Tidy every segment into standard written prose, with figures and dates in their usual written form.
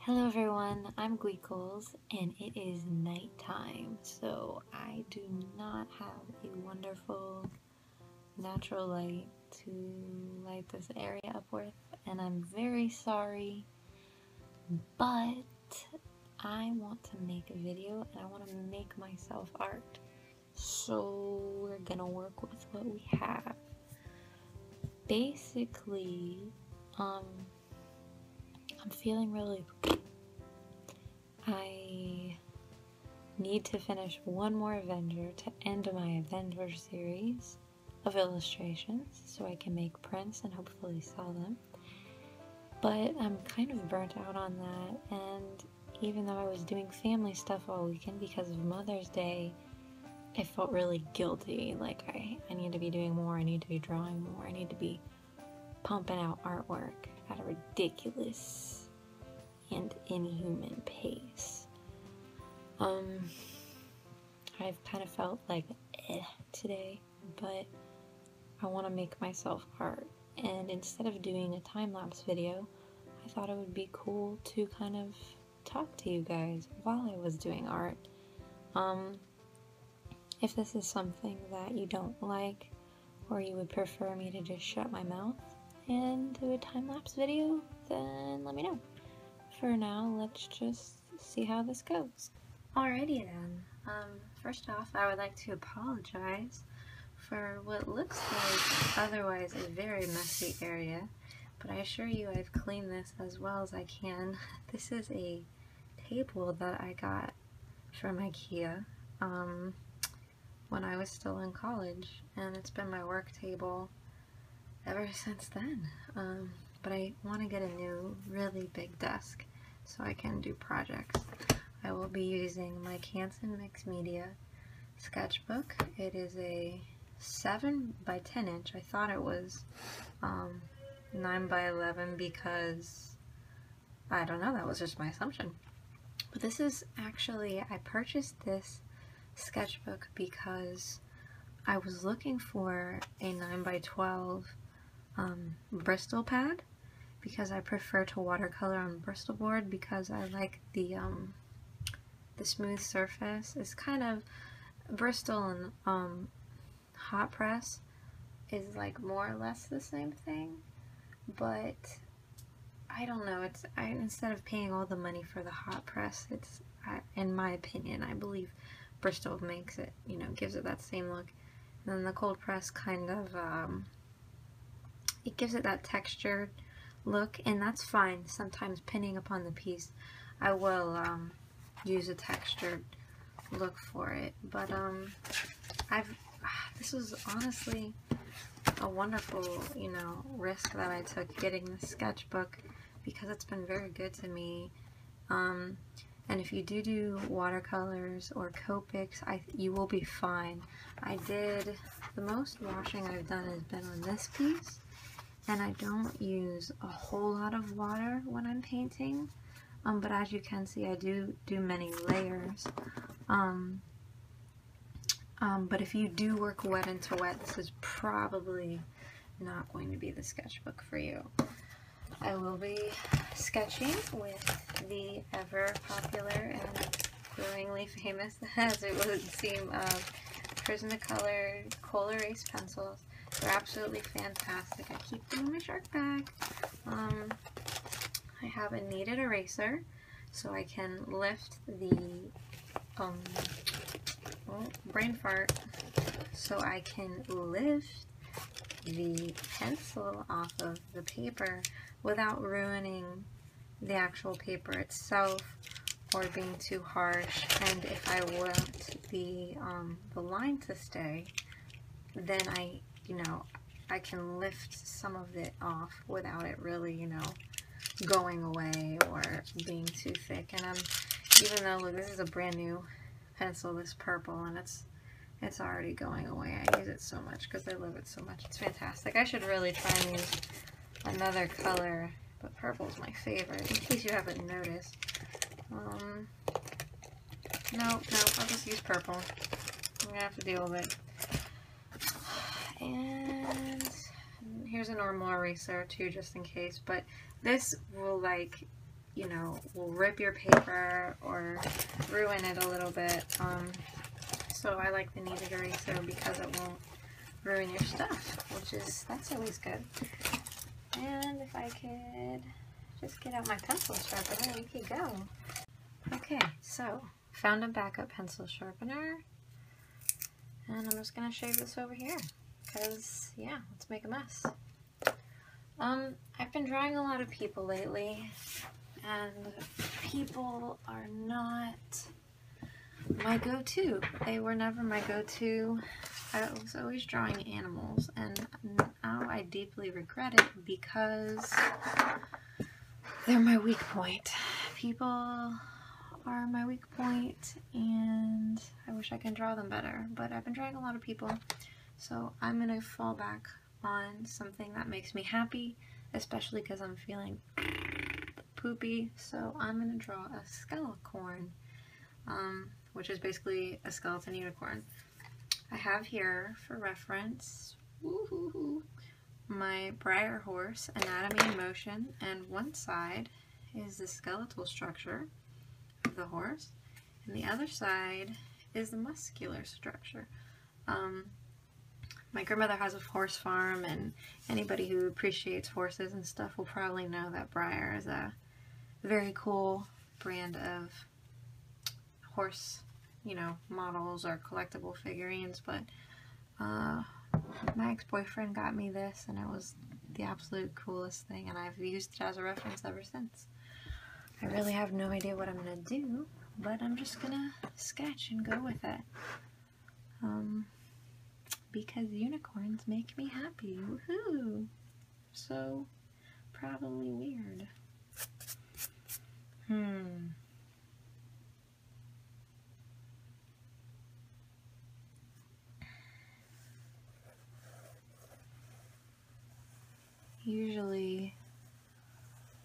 Hello everyone, I'm Gweekles, and it is nighttime, so I do not have a wonderful natural light to light this area up with, and I'm very sorry, but I want to make a video and I want to make myself art, so we're gonna work with what we have. Basically, I'm feeling really... I need to finish one more Avenger to end my Avenger series of illustrations so I can make prints and hopefully sell them. But I'm kind of burnt out on that, and even though I was doing family stuff all weekend because of Mother's Day, I felt really guilty. Like I need to be doing more, I need to be drawing more, I need to be pumping out artwork at a ridiculous and inhuman pace. I've kind of felt like today, but I want to make myself art, and instead of doing a time-lapse video, I thought it would be cool to kind of talk to you guys while I was doing art. If this is something that you don't like, or you would prefer me to just shut my mouth and do a time-lapse video, then let me know. For now, let's just see how this goes. Alrighty then, first off, I would like to apologize for what looks like otherwise a very messy area, but I assure you I've cleaned this as well as I can. This is a table that I got from IKEA when I was still in college, and it's been my work table ever since then. But I want to get a new, really big desk so I can do projects. I will be using my Canson mixed media sketchbook. It is a 7 by 10 inch. I thought it was 9 by 11 because, I don't know, that was just my assumption. But this is actually, I purchased this sketchbook because I was looking for a 9 by 12 Bristol pad, because I prefer to watercolor on Bristol board because I like the smooth surface. It's kind of Bristol and hot press is like more or less the same thing, but I don't know. Instead of paying all the money for the hot press, in my opinion, I believe Bristol makes it, gives it that same look. And then the cold press kind of it gives it that textured look, and that's fine. Sometimes pinning upon the piece, I will use a textured look for it. But this was honestly a wonderful, risk that I took getting this sketchbook, because it's been very good to me. And if you do watercolors or Copics, you will be fine. The most washing I've done has been on this piece, and I don't use a whole lot of water when I'm painting, but as you can see, I do many layers. But if you do work wet into wet, this is probably not going to be the sketchbook for you. I will be sketching with the ever popular and growingly famous, as it would seem, Prismacolor Col-Erase pencils. They're absolutely fantastic. I keep them in my shark bag. I have a kneaded eraser, so I can lift the brain fart, so I can lift the pencil off of the paper without ruining the actual paper itself or being too harsh. And if I want the line to stay, then I can lift some of it off without it really, going away or being too thick. And even though, look, this is a brand new pencil, this purple, and it's already going away. I use it so much because I love it so much. It's fantastic. I should really try and use another color, but purple is my favorite, in case you haven't noticed. No, I'll just use purple. I'm gonna have to deal with it. And here's a normal eraser too, just in case, but this will you know, will rip your paper or ruin it a little bit. So I like the kneaded eraser because it won't ruin your stuff, that's always good. And if I could just get out my pencil sharpener, we could go. Okay, so found a backup pencil sharpener, and I'm just gonna shave this over here, because yeah, let's make a mess. I've been drawing a lot of people lately, and people are not my go-to. They were never my go-to. I was always drawing animals, and now I deeply regret it because they're my weak point. People are my weak point, and I wish I could draw them better, but I've been drawing a lot of people, so I'm gonna fall back on something that makes me happy, especially because I'm feeling poopy. So I'm gonna draw a skelecorn, which is basically a skeleton unicorn. I have here for reference my Breyer horse, Anatomy in Motion, and one side is the skeletal structure of the horse, and the other side is the muscular structure. My grandmother has a horse farm, and anybody who appreciates horses and stuff will probably know that Breyer is a very cool brand of horse, you know, models or collectible figurines. But my ex-boyfriend got me this, and it was the absolute coolest thing, and I've used it as a reference ever since. I really have no idea what I'm gonna do, but I'm just gonna sketch and go with it. Because unicorns make me happy. Woohoo! So probably weird. Usually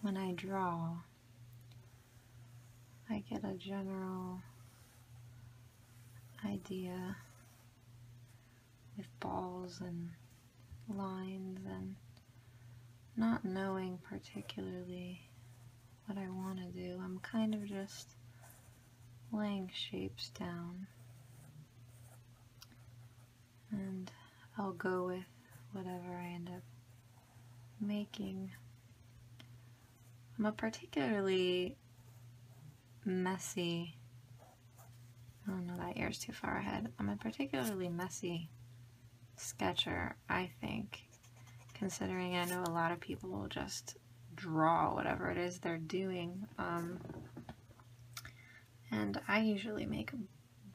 when I draw, I get a general idea with balls and lines, and not knowing particularly what I want to do. I'm kind of just laying shapes down, and I'll go with whatever I end up making. I'm a particularly messy, oh no, that ear's too far ahead. I'm a particularly messy sketcher, I think, considering I know a lot of people will just draw whatever it is they're doing, and I usually make a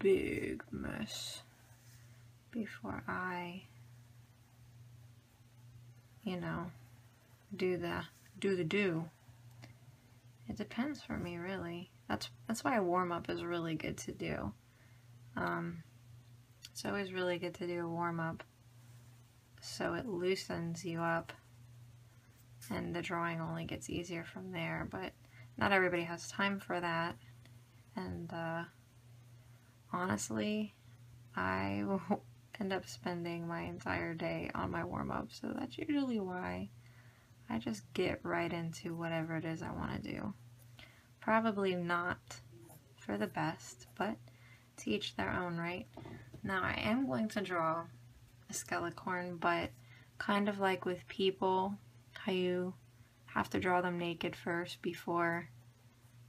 big mess before I, you know, do. It depends for me, really. That's why a warm-up is really good to do. It's always really good to do a warm-up, so it loosens you up, and the drawing only gets easier from there. But not everybody has time for that, and honestly, I will end up spending my entire day on my warm-up, so that's usually why I just get right into whatever it is I want to do. Probably not for the best, but to each their own, right? Now I am going to draw a skelecorn, but kind of like with people, how you have to draw them naked first before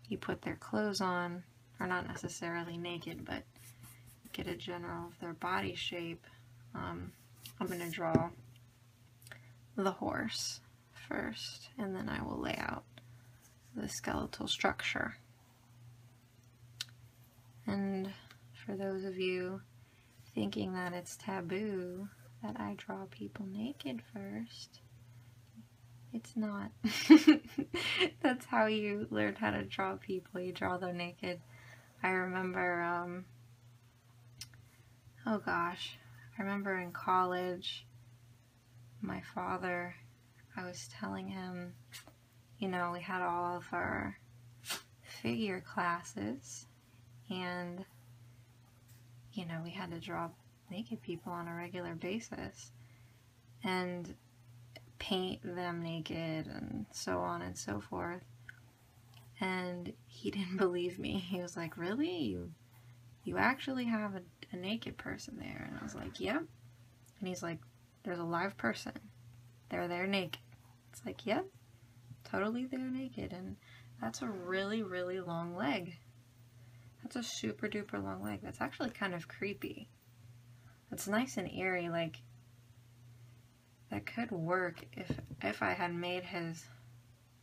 you put their clothes on, or not necessarily naked, but get a general of their body shape. I'm going to draw the horse first, and then I will lay out the skeletal structure. And for those of you thinking that it's taboo that I draw people naked first, it's not. That's how you learn how to draw people. You draw them naked. I remember, oh gosh, I remember in college, my father, I was telling him, you know, we had all of our figure classes, and, you know, we had to draw naked people on a regular basis, and paint them naked, and so on and so forth. And he didn't believe me. He was like, really? You actually have a naked person there? And I was like, yep. And he's like, there's a live person. They're there naked. It's like, yep, totally they're naked. And that's a really, really long leg. That's a super duper long leg. That's actually kind of creepy. It's nice and eerie. Like, that could work if I had made his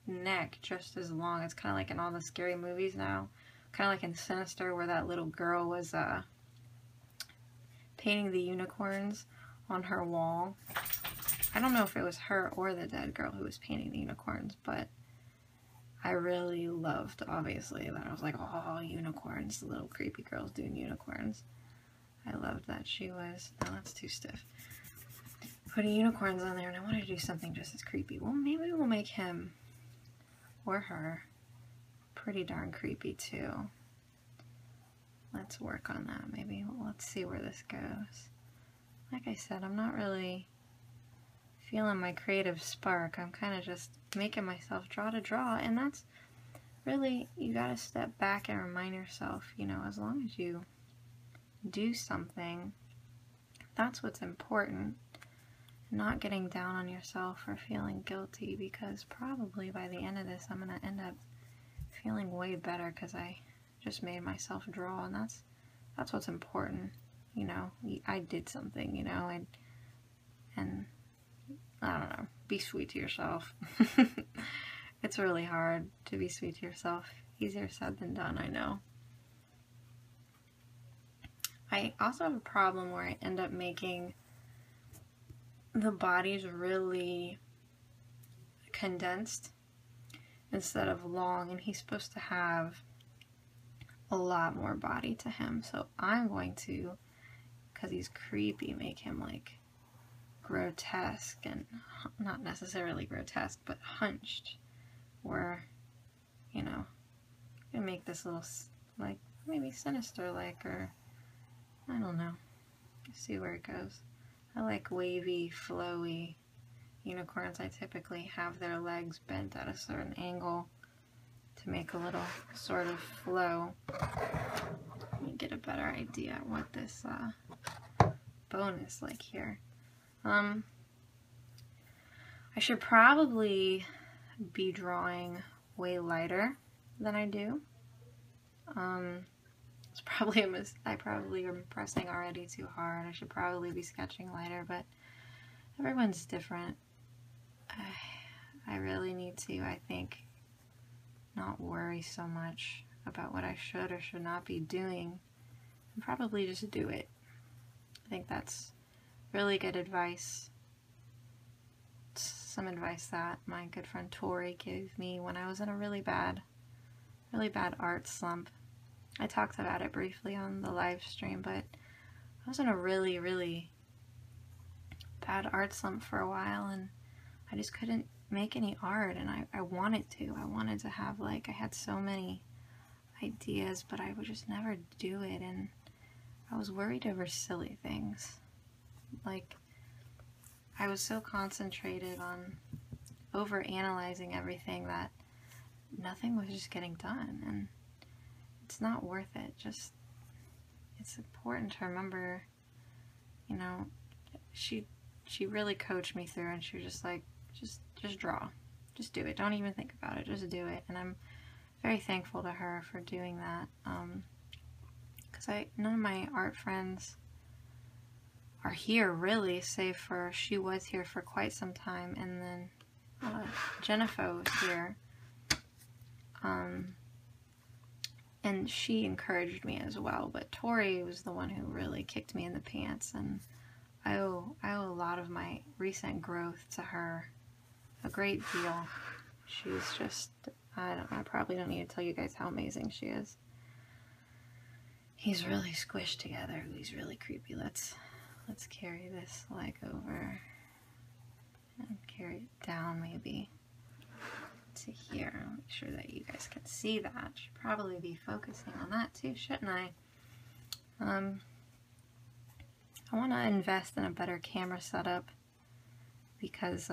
neck just as long. It's kind of like in all the scary movies now. Kind of like in Sinister, where that little girl was painting the unicorns on her wall. I don't know if it was her or the dead girl who was painting the unicorns, but I really loved, obviously, that I was like, oh, unicorns, the little creepy girl's doing unicorns. I loved that she was, no, that's too stiff, putting unicorns on there, and I wanted to do something just as creepy. Well, maybe we'll make him or her pretty darn creepy too. Let's work on that. Maybe let's see where this goes. Like I said, I'm not really feeling my creative spark. I'm kind of just making myself draw to draw, and that's really, you gotta step back and remind yourself, you know, as long as you do something, that's what's important. Not getting down on yourself or feeling guilty, because probably by the end of this I'm gonna end up feeling way better because I just made myself draw, and that's what's important. You know, I did something, you know, and I don't know, be sweet to yourself. It's really hard to be sweet to yourself. Easier said than done, I know. I also have a problem where I end up making the bodies really condensed instead of long, and he's supposed to have a lot more body to him, so I'm going to, because he's creepy, make him like grotesque, and not necessarily grotesque, but hunched, where, you know, I'm gonna make this little, like, maybe sinister like, or I don't know, see where it goes. I like wavy, flowy unicorns. I typically have their legs bent at a certain angle to make a little sort of flow. Let me get a better idea what this bone is like here. I should probably be drawing way lighter than I do. It's probably a I probably am pressing already too hard. I should probably be sketching lighter, but everyone's different. I really need to, I think, not worry so much about what I should or should not be doing, and probably just do it. I think that's really good advice. Some advice that my good friend Tori gave me when I was in a really bad art slump. I talked about it briefly on the live stream, but I was in a really, really bad art slump for a while, and I just couldn't make any art, and I wanted to. I wanted to have, like, I had so many ideas, but I would just never do it, and I was worried over silly things. Like, I was so concentrated on over-analyzing everything that nothing was just getting done, and it's not worth it. Just, it's important to remember, you know, she really coached me through, and she was just like, just draw, just do it, don't even think about it, just do it. And I'm very thankful to her for doing that, because none of my art friends are here really, save for, she was here for quite some time, and then Jennifer was here, and she encouraged me as well, but Tori was the one who really kicked me in the pants, and I owe a lot of my recent growth to her, a great deal. She's just, I probably don't need to tell you guys how amazing she is. He's really squished together. He's really creepy. Let's carry this leg over and carry it down maybe to here. Make sure that you guys can see that. Should probably be focusing on that too, shouldn't I? I want to invest in a better camera setup, because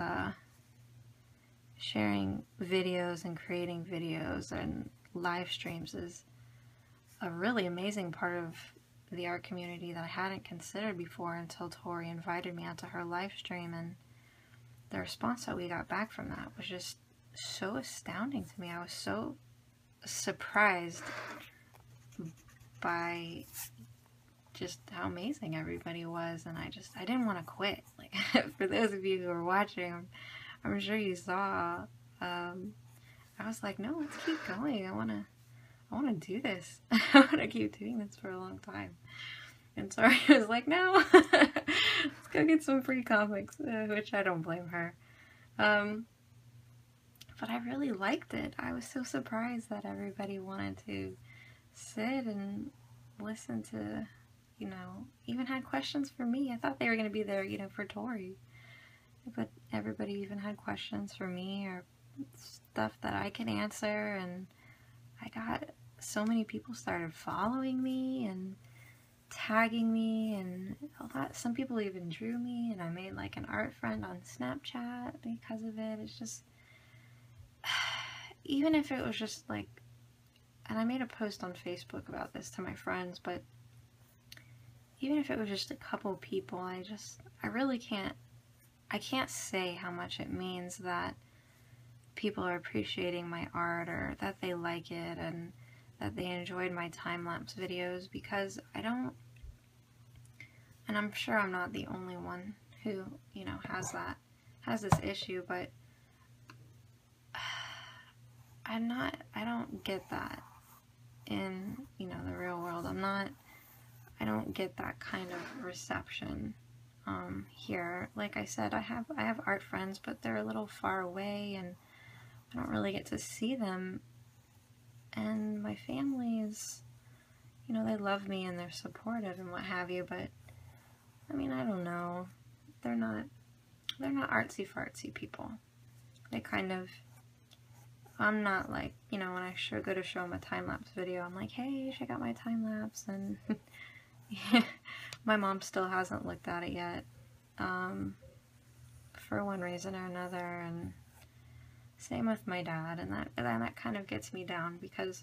sharing videos and creating videos and live streams is a really amazing part of the art community that I hadn't considered before until Tori invited me onto her live stream, and the response that we got back from that was just so astounding to me. I was so surprised by just how amazing everybody was, and I didn't want to quit. Like, for those of you who are watching, I'm sure you saw, I was like, no, let's keep going. I want to do this. I want to keep doing this for a long time. And Tori was like, no, let's go get some free comics, which I don't blame her. But I really liked it. I was so surprised that everybody wanted to sit and listen to, you know, even had questions for me. I thought they were going to be there, you know, for Tori. But everybody even had questions for me or stuff that I could answer. And I got so many people started following me and tagging me, and a lot. Some people even drew me, and I made like an art friend on Snapchat because of it. It's just, even if it was just like, and I made a post on Facebook about this to my friends, but even if it was just a couple people, I really can't say how much it means that people are appreciating my art, or that they like it, and that they enjoyed my time-lapse videos, because I don't, and I'm sure I'm not the only one who, you know, has this issue, but I don't get that in, you know, the real world. I don't get that kind of reception here. Like I said, I have art friends, but they're a little far away, and I don't really get to see them. And my family is, you know, they love me and they're supportive and what have you, but I mean, I don't know. They're not artsy fartsy people. They kind of, I'm not like, you know, when I go to show them a time-lapse video, I'm like, hey, check out my time-lapse, and my mom still hasn't looked at it yet, for one reason or another, and same with my dad, and that kind of gets me down, because,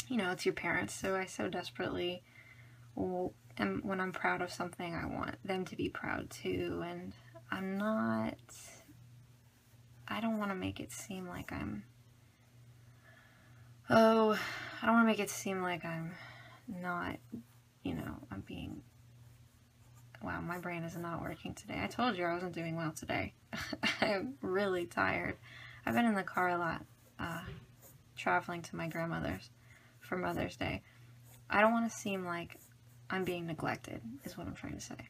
you know, it's your parents, so I so desperately, and when I'm proud of something, I want them to be proud too, and I don't want to make it seem like I don't want to make it seem like I'm not, you know, I'm being, wow, my brain is not working today. I told you I wasn't doing well today. I'm really tired. I've been in the car a lot, traveling to my grandmother's for Mother's Day. I don't want to seem like I'm being neglected, is what I'm trying to say.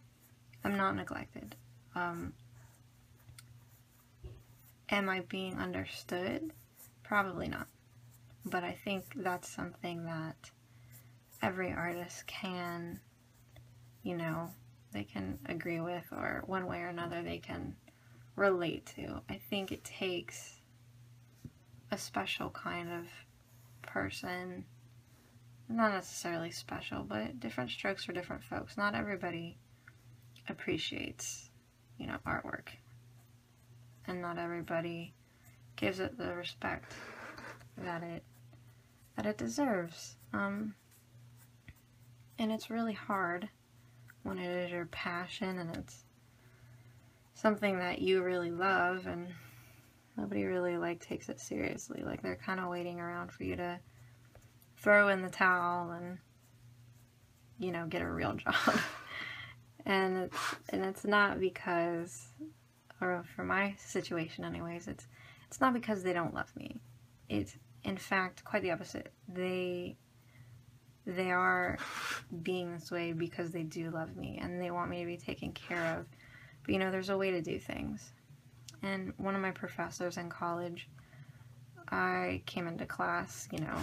I'm not neglected. Am I being understood? Probably not. But I think that's something that every artist can, you know, they can agree with, or one way or another they can relate to. I think it takes a special kind of person, not necessarily special, but different strokes for different folks. Not everybody appreciates, you know, artwork, and not everybody gives it the respect that it deserves. And it's really hard when it is your passion and it's something that you really love, and nobody really like takes it seriously. Like, they're kind of waiting around for you to throw in the towel and, you know, get a real job. and it's not because, or for my situation anyways, it's not because they don't love me. It's in fact quite the opposite. They are being this way because they do love me and they want me to be taken care of. But, you know, there's a way to do things. And one of my professors in college, I came into class, you know,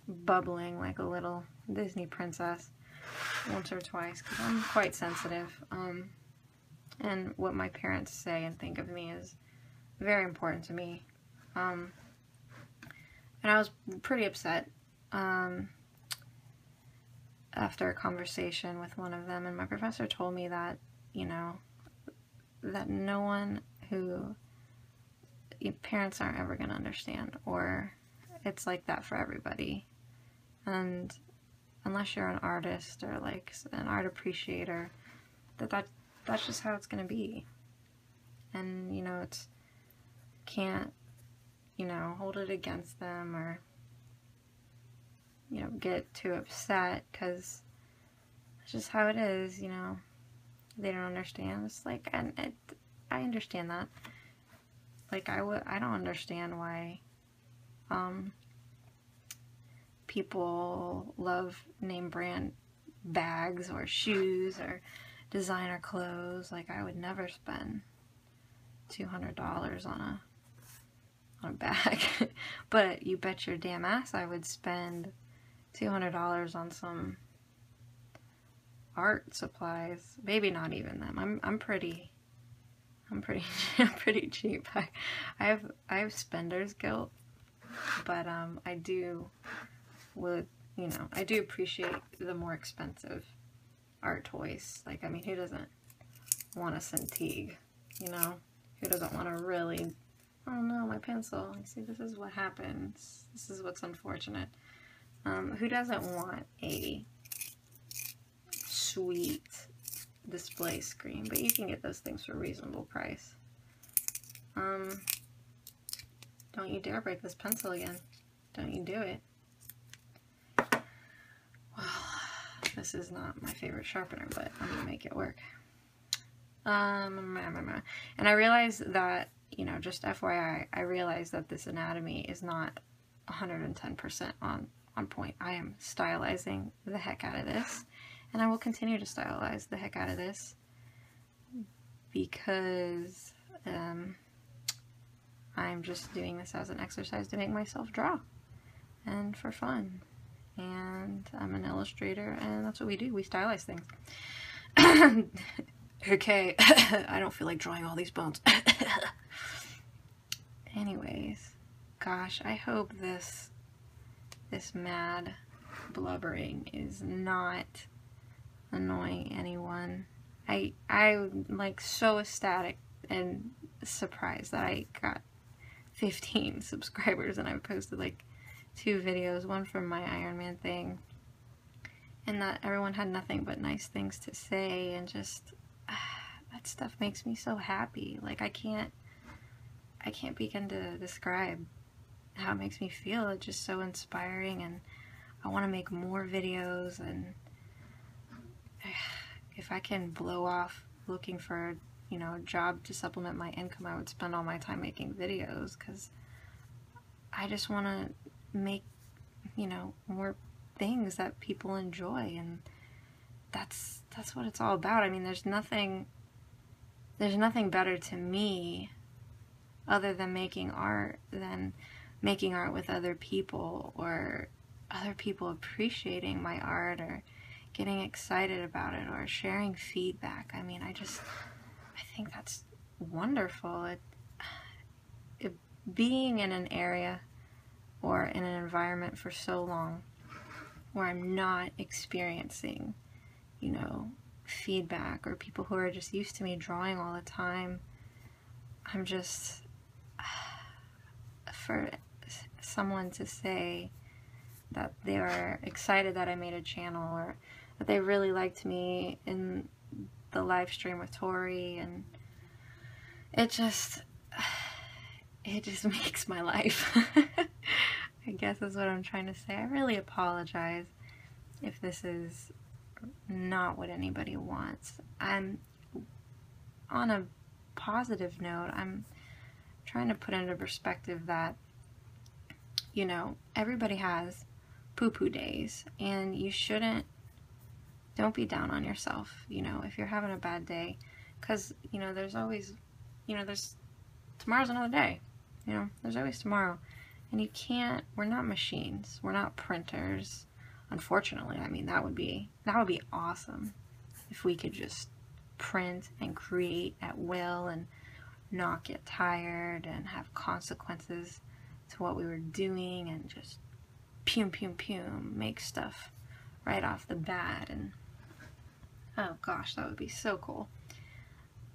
bubbling like a little Disney princess once or twice, because I'm quite sensitive. And what my parents say and think of me is very important to me. And I was pretty upset after a conversation with one of them, and my professor told me that, you know, that no one who parents aren't ever going to understand, or it's like that for everybody. And unless you're an artist or like an art appreciator, that's just how it's going to be. And, you know, it's, can't, you know, hold it against them or, you know, get too upset, because it's just how it is, you know. They don't understand. It's like, and I understand that. Like, I don't understand why people love name brand bags or shoes or designer clothes. Like, I would never spend $200 on a bag. But you bet your damn ass I would spend $200 on some art supplies. Maybe not even them. I'm pretty cheap. I have spender's guilt, but I do appreciate the more expensive art toys. Like, I mean, who doesn't want a Cintiq, you know? Who doesn't want to really, oh no, my pencil. See, this is what happens. This is what's unfortunate. Who doesn't want a sweet display screen? But you can get those things for a reasonable price. Don't you dare break this pencil again. Don't you do it. Well, this is not my favorite sharpener, but I'm gonna make it work. And I realized that, you know, just FYI, I realized that this anatomy is not 110% on point. I am stylizing the heck out of this, and I will continue to stylize the heck out of this, because I'm just doing this as an exercise to make myself draw, and for fun. And I'm an illustrator, and that's what we do. We stylize things. Okay, I don't feel like drawing all these bones. Anyways, gosh, I hope this mad blubbering is not annoying anyone. I'm like so ecstatic and surprised that I got 15 subscribers, and I posted like 2 videos, one from my Iron Man thing, and that everyone had nothing but nice things to say, and just that stuff makes me so happy. Like, I can't begin to describe how it makes me feel. It's just so inspiring, and I want to make more videos, and if I can blow off looking for, you know, a job to supplement my income, I would spend all my time making videos, because I just want to make, you know, more things that people enjoy, and that's what it's all about. I mean, there's nothing better to me other than making art with other people, or other people appreciating my art, or getting excited about it, or sharing feedback. I mean, I think that's wonderful. Being in an area or in an environment for so long where I'm not experiencing, you know, feedback, or people who are just used to me drawing all the time, I'm just, for someone to say that they were excited that I made a channel, or that they really liked me in the live stream with Tori, and it just makes my life. I guess is what I'm trying to say. I really apologize if this is not what anybody wants. I'm on a positive note. I'm trying to put into perspective that, you know, everybody has poo-poo days, and don't be down on yourself, you know, if you're having a bad day, because, you know, there's always, you know, tomorrow's another day, you know, there's always tomorrow, and we're not machines, we're not printers, unfortunately. I mean, that would be awesome if we could just print and create at will, and not get tired, and have consequences to what we were doing, and just make stuff right off the bat, and oh gosh, that would be so cool.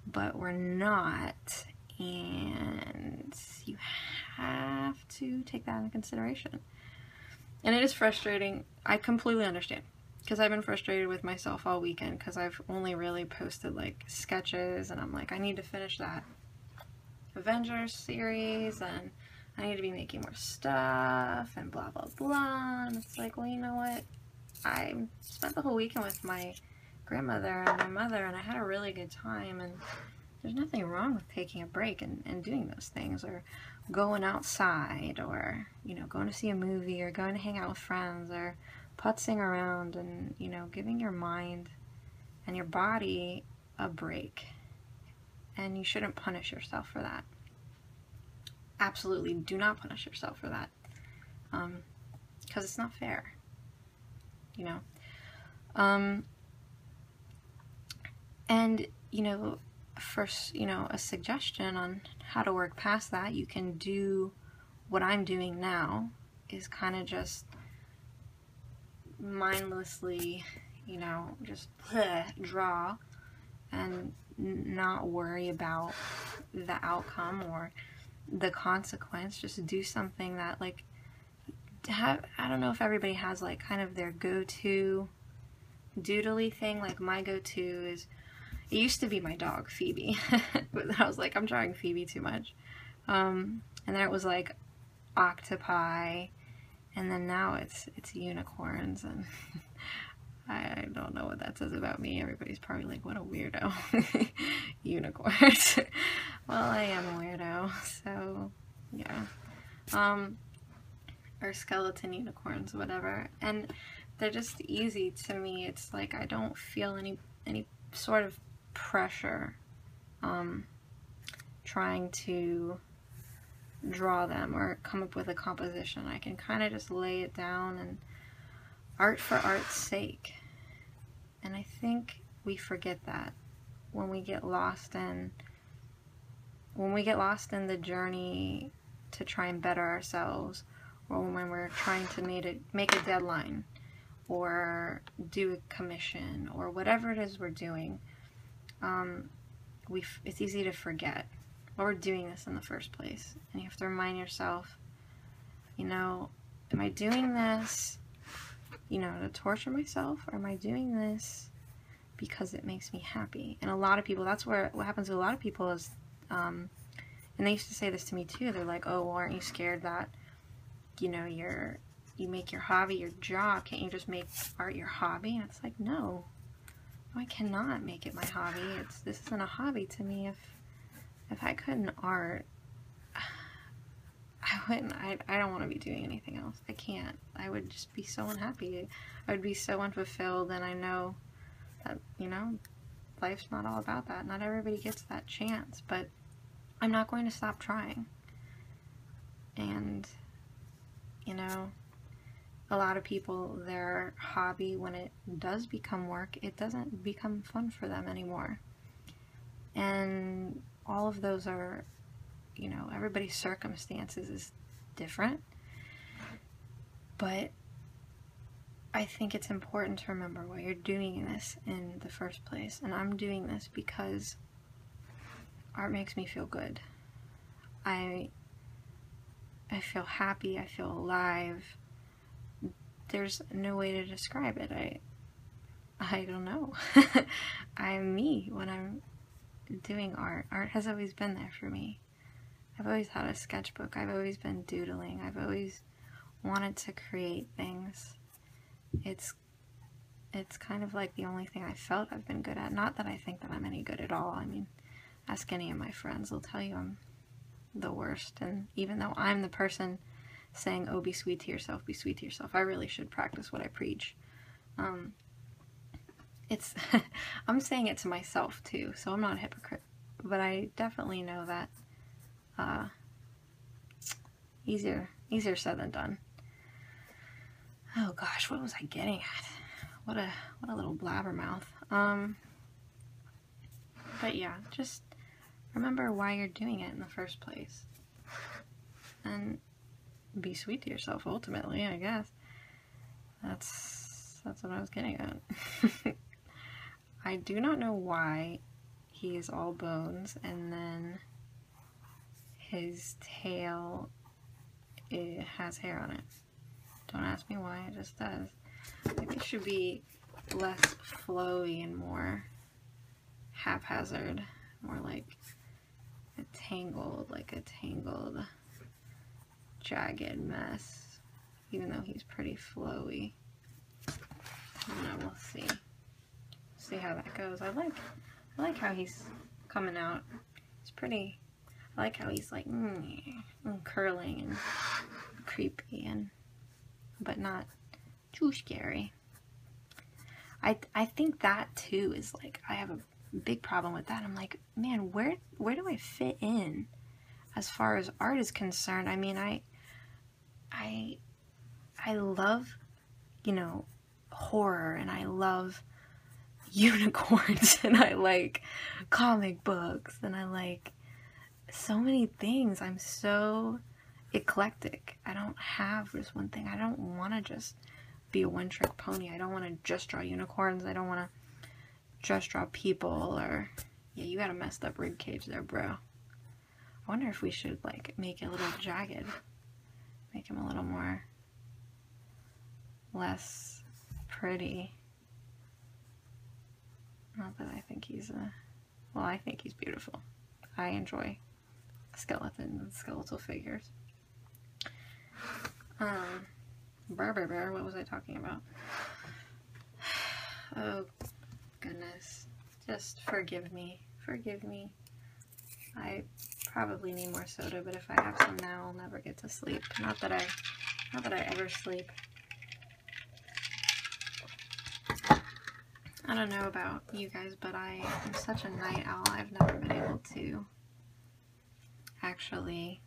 But we're not, And you have to take that into consideration. And it is frustrating. I completely understand. Because I've been frustrated with myself all weekend because I've only really posted like sketches, and I'm like, I need to finish that Avengers series, and I need to be making more stuff, and blah blah blah. And it's like, well, you know what? I spent the whole weekend with my grandmother and my mother, and I had a really good time, and there's nothing wrong with taking a break and doing those things, or going outside, or, you know, going to see a movie, or going to hang out with friends, or putzing around, and, you know, giving your mind and your body a break. And you shouldn't punish yourself for that. Absolutely do not punish yourself for that. Because it's not fair. You know? And, you know, first, you know, a suggestion on how to work past that, you can do what I'm doing now, is kind of just mindlessly, you know, just draw and not worry about the outcome or the consequence. Just do something that, like, I don't know if everybody has like kind of their go-to doodly thing. Like, my go-to is, it used to be my dog Phoebe, but I was like, I'm trying Phoebe too much, and then it was like octopi, and then now it's unicorns, and I don't know what that says about me. Everybody's probably like, what a weirdo. Unicorns. Well, I am a weirdo, so yeah. Or skeleton unicorns, whatever. And they're just easy to me. It's like I don't feel any sort of pressure trying to draw them or come up with a composition. I can kind of just lay it down, and art for art's sake. And I think we forget that when we get lost in the journey to try and better ourselves, or when we're trying to make a deadline, or do a commission, or whatever it is we're doing. It's easy to forget why we're doing this in the first place. And you have to remind yourself, you know, am I doing this, you know, to torture myself, or am I doing this because it makes me happy? And a lot of people, that's what happens to a lot of people is, and they used to say this to me too, they're like, oh, well, aren't you scared that, you know, you make your hobby your job? Can't you just make art your hobby? And it's like, no, I cannot make it my hobby. This isn't a hobby to me. If I couldn't art, I don't want to be doing anything else. I can't. I would just be so unhappy. I would be so unfulfilled, and I know that, you know, life's not all about that. Not everybody gets that chance, but I'm not going to stop trying. And, you know, a lot of people, their hobby, when it does become work, it doesn't become fun for them anymore. And all of those are, you know, everybody's circumstances is different. But I think it's important to remember why you're doing this in the first place. And I'm doing this because art makes me feel good. I feel happy. I feel alive. There's no way to describe it. I don't know. I'm me when I'm doing art. Art has always been there for me. I've always had a sketchbook. I've always been doodling. I've always wanted to create things. It's kind of like the only thing I felt I've been good at. Not that I think that I'm any good at all. I mean, ask any of my friends. They'll tell you I'm the worst. And even though I'm the person saying, oh, be sweet to yourself, be sweet to yourself, I really should practice what I preach. I'm saying it to myself too, so I'm not a hypocrite. But I definitely know that easier said than done. Oh gosh, what was I getting at? What a little blabbermouth. But yeah, just remember why you're doing it in the first place. And be sweet to yourself, ultimately, I guess. That's what I was getting at. I do not know why he is all bones, and then his tail, it has hair on it. Don't ask me why, it just does. Maybe it should be less flowy and more haphazard, more like a tangled, jagged mess, even though he's pretty flowy. I don't know, we'll see. See how that goes. I like how he's coming out. It's pretty, I like how he's like and curling and creepy, but not too scary. I think that too is like, I have a big problem with that. I'm like, man, where do I fit in as far as art is concerned? I mean, I love, you know, horror, and I love unicorns, and I like comic books, and I like so many things. I'm so eclectic. I don't have just one thing. I don't want to just be a one-trick pony. I don't want to just draw unicorns. I don't want to just draw people. Or, yeah, you got a messed up rib cage there, bro. I wonder if we should like make it a little jagged, make him a little more less pretty. Not that I think he's well, I think he's beautiful. I enjoy skeletons and skeletal figures. What was I talking about? Oh, goodness. Just forgive me. Forgive me. I probably need more soda, but if I have some now, I'll never get to sleep. Not that I ever sleep. I don't know about you guys, but I am such a night owl. I've never been able to actually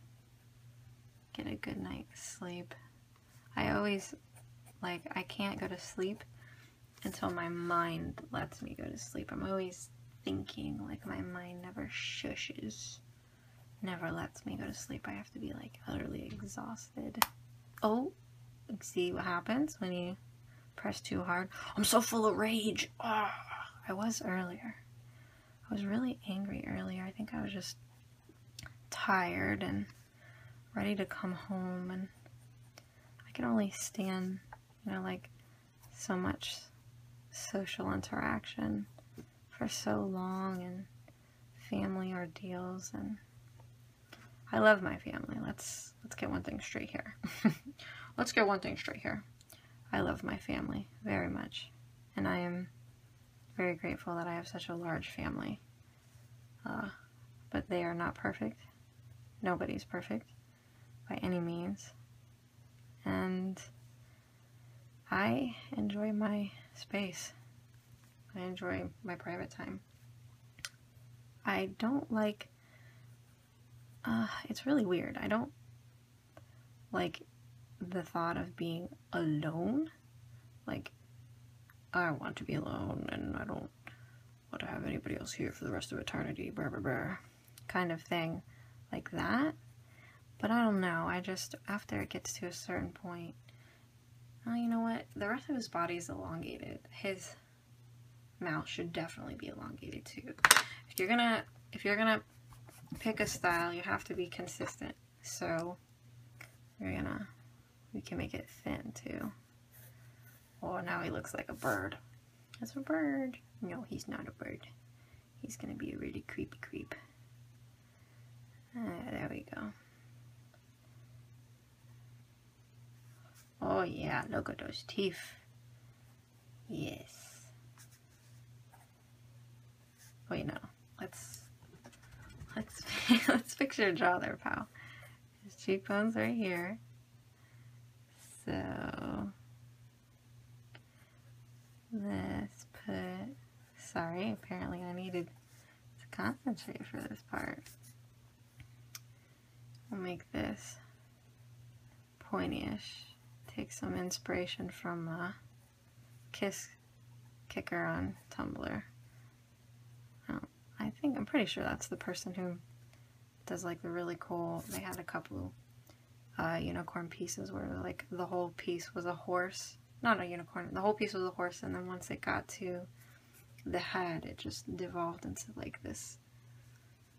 get a good night's sleep. I always, like, I can't go to sleep until my mind lets me go to sleep. I'm always thinking, like, my mind never shushes, never lets me go to sleep. I have to be, like, utterly exhausted. Oh, see what happens when you press too hard. I'm so full of rage. Oh, I was earlier. I was really angry earlier. I think I was just tired and ready to come home, and I can only stand, you know, like, so much social interaction for so long, and family ordeals, and I love my family. Let's get one thing straight here. Let's get one thing straight here. I love my family very much, and I am very grateful that I have such a large family. But they are not perfect. Nobody's perfect by any means. And I enjoy my space. I enjoy my private time. I don't like, it's really weird. I don't like the thought of being alone. Like, I want to be alone and I don't want to have anybody else here for the rest of eternity, blah, blah, blah, kind of thing like that. But I don't know, I just, after it gets to a certain point, oh, you know what, the rest of his body is elongated. His mouth should definitely be elongated too. If you're gonna pick a style, you have to be consistent. So we can make it thin too. Oh, now he looks like a bird. That's a bird. No, he's not a bird. He's gonna be a really creepy creep. There we go. Oh yeah, look at those teeth. Yes. Wait, no. Let's fix your jaw there, pal. His cheekbones are here. So let's put, sorry, apparently I needed to concentrate for this part. We'll make this pointyish. Take some inspiration from Kiss Kicker on Tumblr. I'm pretty sure that's the person who does like the really cool, they had a couple unicorn pieces where like the whole piece was a horse. Not a unicorn, the whole piece was a horse, and then once it got to the head, it just devolved into like this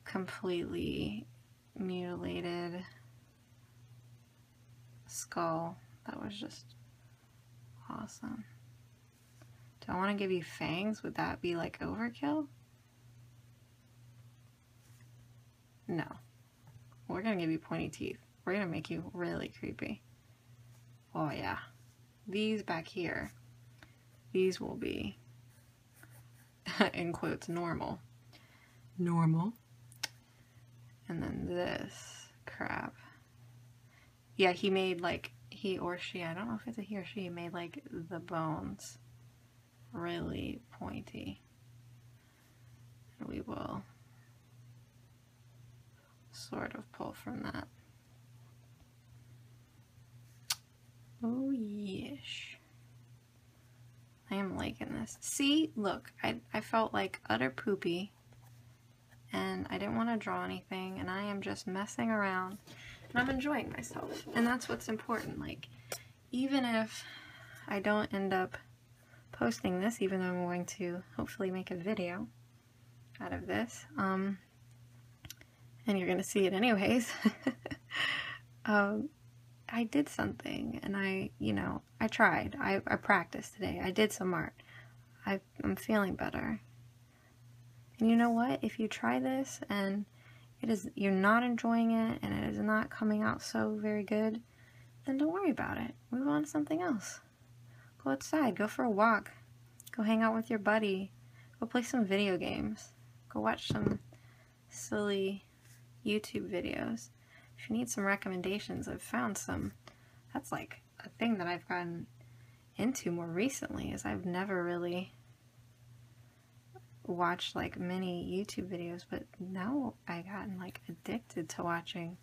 completely mutilated skull. That was just awesome. Do I want to give you fangs? Would that be like overkill? No. We're gonna give you pointy teeth. We're gonna make you really creepy. Oh yeah. These back here, these will be, in quotes, normal. Normal. And then this crap. Yeah, he made like, he or she, I don't know if it's a he or she, made like the bones really pointy. And we will sort of pull from that. Oh yes. I am liking this. See, look, I felt like utter poopy and I didn't want to draw anything and I am just messing around and I'm enjoying myself. And that's what's important. Like, even if I don't end up posting this, even though I'm going to hopefully make a video out of this, and you're going to see it anyways, I did something and I tried. I practiced today. I did some art. I'm feeling better. And you know what? If you try this and you're not enjoying it and it is not coming out so very good, then don't worry about it. Move on to something else. Go outside. Go for a walk. Go hang out with your buddy. Go play some video games. Go watch some silly YouTube videos. If you need some recommendations, I've found some. That's like a thing that I've gotten into more recently, is I've never really watched like many YouTube videos, but now I've gotten like addicted to watching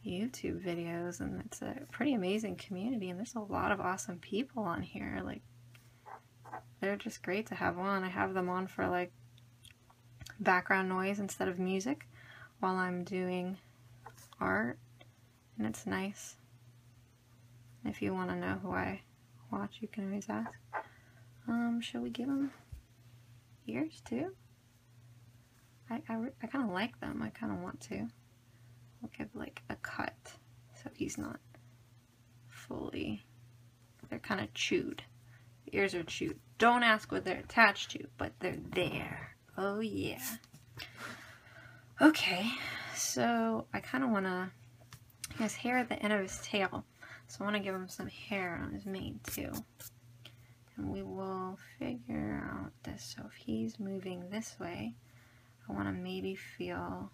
YouTube videos, and it's a pretty amazing community, and there's a lot of awesome people on here. Like, they're just great to have on. I have them on for like background noise instead of music while I'm doing art, and it's nice. If you want to know who I watch, you can always ask. Shall we give him ears too? I kind of like them. I kind of want to. We'll give like a cut so he's not fully, they're kind of chewed. The ears are chewed. Don't ask what they're attached to, but they're there. Oh yeah. Okay, so I kind of want to, he has hair at the end of his tail, so I want to give him some hair on his mane too. And we will figure out this. So if he's moving this way, I want to maybe feel,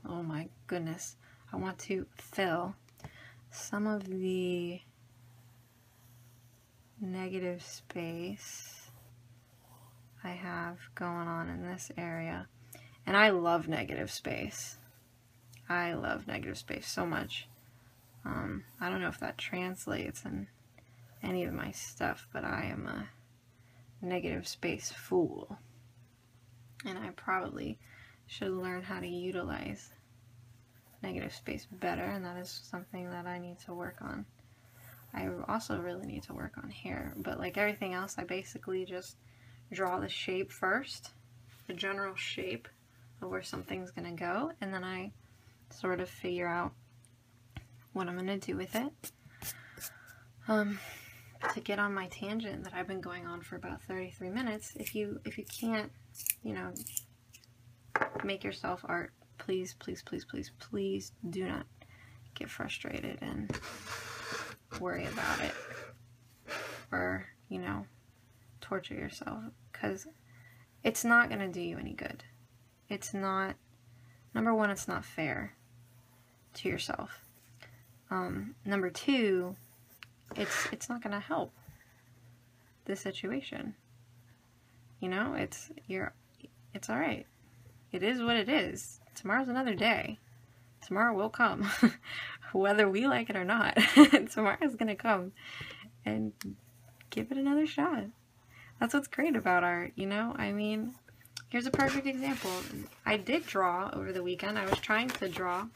oh my goodness, I want to fill some of the negative space I have going on in this area. And I love negative space. I love negative space so much. I don't know if that translates in any of my stuff, but I am a negative space fool. And I probably should learn how to utilize negative space better, and that is something that I need to work on. I also really need to work on hair, but like everything else, I basically just draw the shape first, the general shape of where something's gonna go, and then I sort of figure out what I'm gonna do with it. To get on my tangent that I've been going on for about 33 minutes, if you can't, you know, make yourself art, please, please, please, please, please do not get frustrated and worry about it, or, you know, torture yourself, because it's not going to do you any good. It's not, number one, it's not fair to yourself. Number two, it's not going to help the situation. You know, it's all right. It is what it is. Tomorrow's another day. Tomorrow will come, whether we like it or not. Tomorrow's gonna come, and give it another shot. That's what's great about art, you know? I mean, here's a perfect example. I did draw over the weekend. I was trying to draw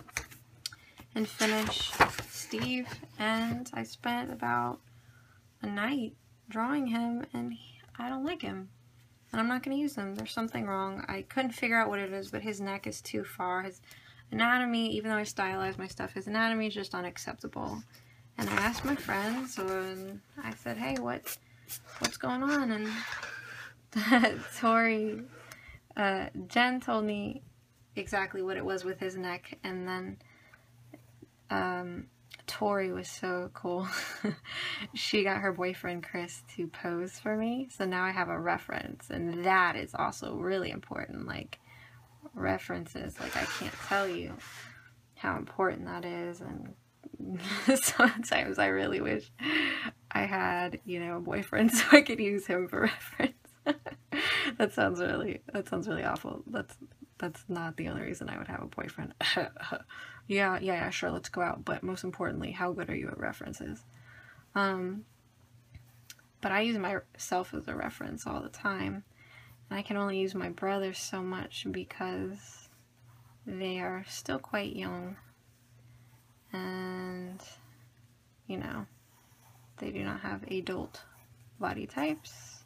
and finish Steve, and I spent about a night drawing him, and I don't like him. And I'm not going to use him. There's something wrong. I couldn't figure out what it is, but his neck is too far. anatomy, even though I stylize my stuff, his anatomy is just unacceptable. And I asked my friends, and I said, hey, what's going on? And Tori, Jen told me exactly what it was with his neck, and then Tori was so cool. She got her boyfriend Chris to pose for me, so now I have a reference, and that is also really important. Like, references, like, I can't tell you how important that is. And sometimes I really wish I had, you know, a boyfriend so I could use him for reference. That sounds really awful. That's not the only reason I would have a boyfriend. Yeah, sure, let's go out. But most importantly, how good are you at references? But I use myself as a reference all the time. And I can only use my brothers so much because they are still quite young. And, you know, they do not have adult body types.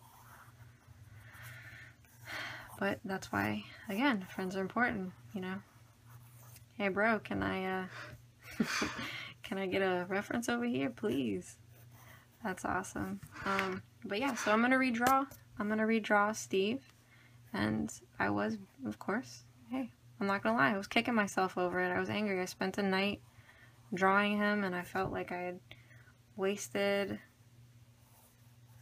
But that's why, again, friends are important, you know. Hey bro, can I can I get a reference over here, please? That's awesome. But yeah, so I'm gonna redraw Steve. And I was, of course, hey, I'm not gonna lie, I was kicking myself over it. I was angry. I spent a night drawing him, and I felt like I had wasted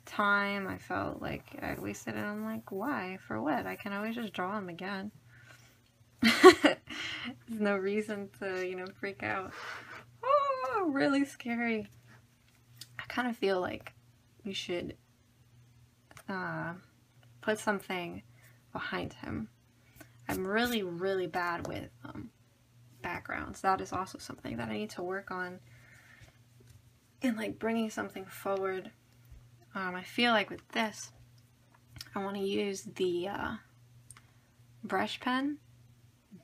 time. I felt like I'd wasted it. I'm like, why? For what? I can always just draw him again. There's no reason to, you know, freak out. Oh, really scary. I kind of feel like we should put something behind him. I'm really, really bad with backgrounds. That is also something that I need to work on in, like, bringing something forward. I feel like with this, I want to use the brush pen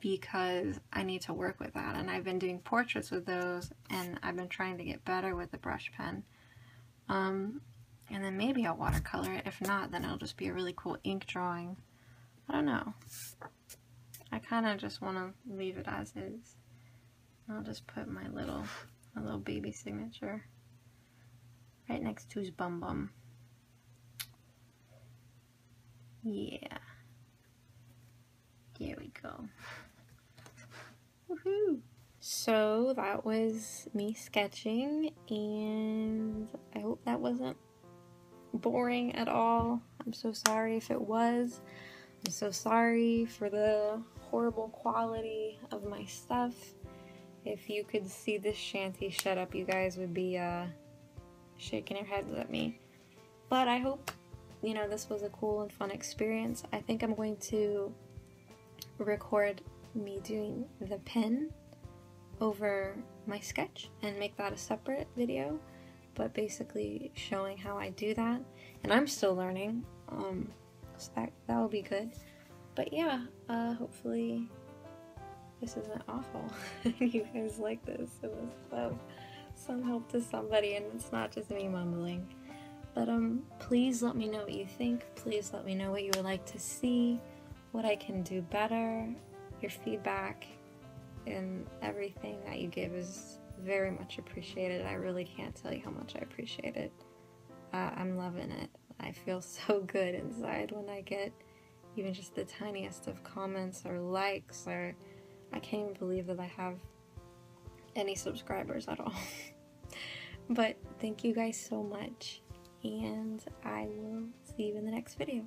because I need to work with that. And I've been doing portraits with those, and I've been trying to get better with the brush pen. And then maybe I'll watercolor it. If not, then it'll just be a really cool ink drawing. I don't know. I kind of just want to leave it as is. I'll just put my little baby signature right next to his bum bum. Yeah. There we go. Woohoo! So that was me sketching, and I hope that wasn't boring at all. I'm so sorry if it was. I'm so sorry for the horrible quality of my stuff. If you could see this shanty shut up, you guys would be shaking your heads at me. But I hope, you know, this was a cool and fun experience. I think I'm going to record me doing the pen over my sketch and make that a separate video, but basically showing how I do that. And I'm still learning, so that will be good. But yeah, hopefully this isn't awful. You guys like this. It was some help to somebody, and it's not just me mumbling. But please let me know what you think. Please let me know what you would like to see, what I can do better. Your feedback and everything that you give is very much appreciated. I really can't tell you how much I appreciate it. I'm loving it. I feel so good inside when I get even just the tiniest of comments or likes, or I can't even believe that I have any subscribers at all. But thank you guys so much, and I will see you in the next video.